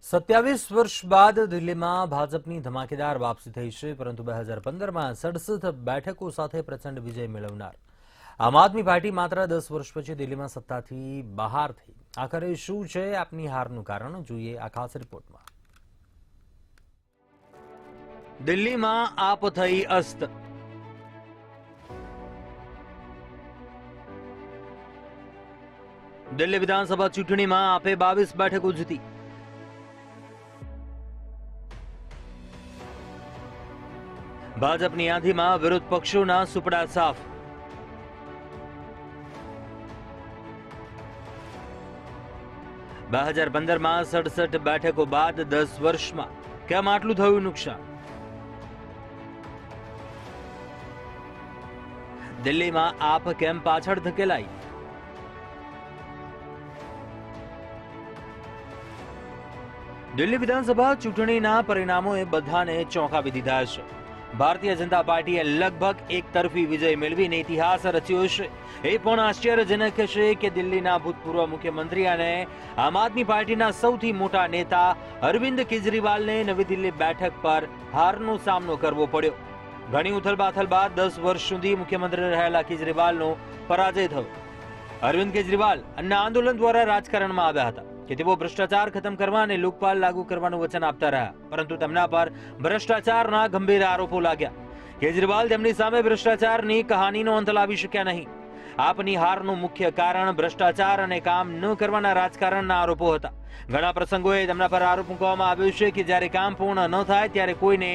27 વર્ષ બાદ દિલ્હીમાં ભાજપની ધમાકેદાર વાપસી થઈ છે, પરંતુ 2015માં 67 બેઠકો સાથે પ્રચંડ વિજય મેળવનાર આમ આદમી પાર્ટી માત્ર 10 વર્ષ પછી દિલ્હીમાં સત્તાથી બહાર થઈ। આખરે શું છે આપની હારનું કારણ, જોઈએ આ ખાસ રિપોર્ટમાં। દિલ્હીમાં આપ થઈ અસ્ત। દિલ્હી વિધાનસભા ચૂંટણીમાં આપે 22 બેઠકો જીતી। ભાજપની યાદીમાં વિરોધ પક્ષોના સુપડા સાફ। બે 2015માં 67 બેઠકો બાદ 10 વર્ષમાં કેમ આટલું થયું નુકસાન? દિલ્હીમાં આપ કેમ પાછળ ધકેલાઈ? દિલ્હી વિધાનસભા ચૂંટણીના પરિણામોએ બધાને ચોંકાવી દીધા છે। ભારતીય જનતા પાર્ટીએ લગભગ એક તરફી વિજય મેળવીને ઇતિહાસ રચ્યો છે। એ પણ આશ્ચર્યજનક છે કે દિલ્હીના ભૂતપૂર્વ મુખ્યમંત્રી અને આમ આદમી પાર્ટીના સૌથી મોટા નેતા અરવિંદ કેજરીવાલને નવી દિલ્હી બેઠક પર હારનો સામનો કરવો પડ્યો। ઘણી ઉથલપાથલ બાદ 10 વર્ષ સુધી મુખ્યમંત્રી રહેલા કેજરીવાલનો પરાજય થયો। અરવિંદ કેજરીવાલ અન્ન આંદોલન દ્વારા રાજકારણમાં આવ્યા હતા કે તેઓ ભ્રષ્ટાચાર ખતમ કરવા અને લોકપાલ લાગુ કરવાનું વચન આપતા રહ્યા, પરંતુ તેમના પર ભ્રષ્ટાચારના ગંભીર આરોપો લાગ્યા। કેજરીવાલ તેમની સામે ભ્રષ્ટાચારની કહાનીનો અંત લાવી શક્યા નહીં। આપની હારનું મુખ્ય કારણ ભ્રષ્ટાચાર અને કામ ન કરવાના રાજકારણના આરોપો હતા। ઘણા પ્રસંગોએ તેમના પર આરોપ મૂકવામાં આવ્યો છે કે જ્યારે કામ પૂર્ણ ન થાય ત્યારે કોઈને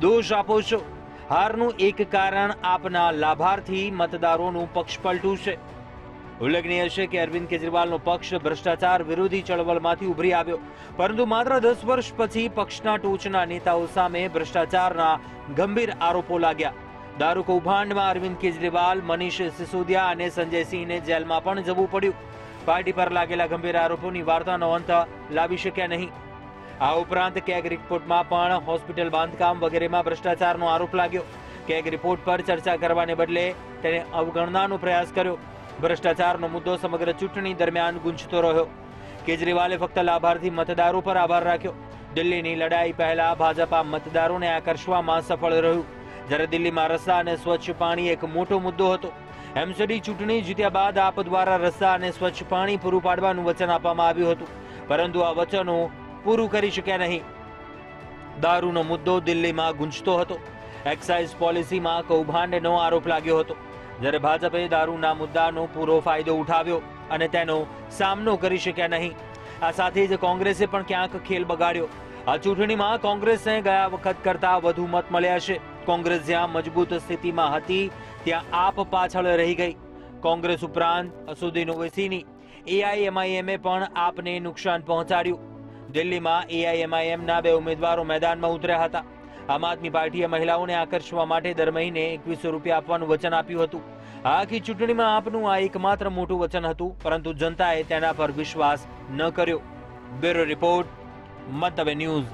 દોષ આપો છો। હારનું એક કારણ આપના લાભાર્થી મતદારોનું પક્ષપલટું છે। ઉલ્લેખનીય છે કે અરવિંદ કેજરીવાલનો પક્ષ ભ્રષ્ટાચાર વિરોધી ચળવળમાંથી ઉભરી આવ્યો, પરંતુ માત્ર 10 વર્ષ પછી પક્ષના ટોચના નેતાઓ સામે ભ્રષ્ટાચારના ગંભીર આરોપો લાગ્યા। દારૂ કૌભાંડમાં અરવિંદ કેજરીવાલ, મનીષ સિસોદિયા અને સંજય સિંહને જેલમાં પણ જવું પડ્યું। પાર્ટી પર લાગેલા ગંભીર આરોપોની વાર્તાનો અંત લાવી શક્યા નહીં। આ ઉપરાંત કેગ રિપોર્ટમાં પણ હોસ્પિટલ બાંધકામ વગેરેમાં ભ્રષ્ટાચારનો આરોપ લાગ્યો। કેગ રિપોર્ટ પર ચર્ચા કરવાને બદલે તેને અવગણનાનો પ્રયાસ કર્યો। ભ્રષ્ટાચારનો મુદ્દો સમગ્ર ચૂંટણી દરમિયાન ગુંજતો રહ્યો। કેજરીવાલે ફક્ત લાભાર્થી મતદારો પર આભાર રાખ્યો। દિલ્હીની લડાઈ પહેલા ભાજપ આ મતદારોને આકર્ષવામાં સફળ રહ્યું, જ્યારે દિલ્હીમાં રસ્તા અને સ્વચ્છ પાણી એક મોટો મુદ્દો હતો। એમસીડી ચૂંટણી જીત્યા બાદ આપ દ્વારા રસ્તા અને સ્વચ્છ પાણી પૂરું પાડવાનું વચન આપવામાં આવ્યું હતું, પરંતુ આ વચનો પૂરું કરી શક્યા નહીં। દારૂનો મુદ્દો દિલ્હીમાં ગુંજતો હતો। એક્સાઇઝ પોલિસીમાં કૌભાંડનો આરોપ લાગ્યો હતો, જ્યારે ભાજપે દારૂના મુદ્દાનો પૂરો ફાયદો ઉઠાવ્યો અને તેનો સામનો કરી શક્યા નહીં। આ સાથે જ કોંગ્રેસે પણ ક્યાંક ખેલ બગાડ્યો। આ ચૂંટણીમાં કોંગ્રેસને ગયા વખત કરતા વધુ મત મળ્યા છે। કોંગ્રેસ જ્યાં મજબૂત સ્થિતિમાં હતી ત્યાં આપ પાછળ રહી ગઈ। કોંગ્રેસ ઉપરાંત અસુદ્દીન ઓવૈસીની એઆઈએમઆઈએમે પણ આપને નુકસાન પહોંચાડ્યું। દિલ્હીમાં એઆઈએમઆઈએમના 2 ઉમેદવારો મેદાનમાં ઉતર્યા હતા। આમ આદમી પાર્ટીએ મહિલાઓને આકર્ષવા માટે દર મહિને 2100 રૂપિયા આપવાનું વચન આપ્યું હતું। આખી ચૂંટણીમાં આપનું આ એકમાત્ર મોટું વચન હતું, પરંતુ જનતાએ તેના પર વિશ્વાસ ન કર્યો। બ્યુરો રિપોર્ટ, મંતવ્ય ન્યૂઝ।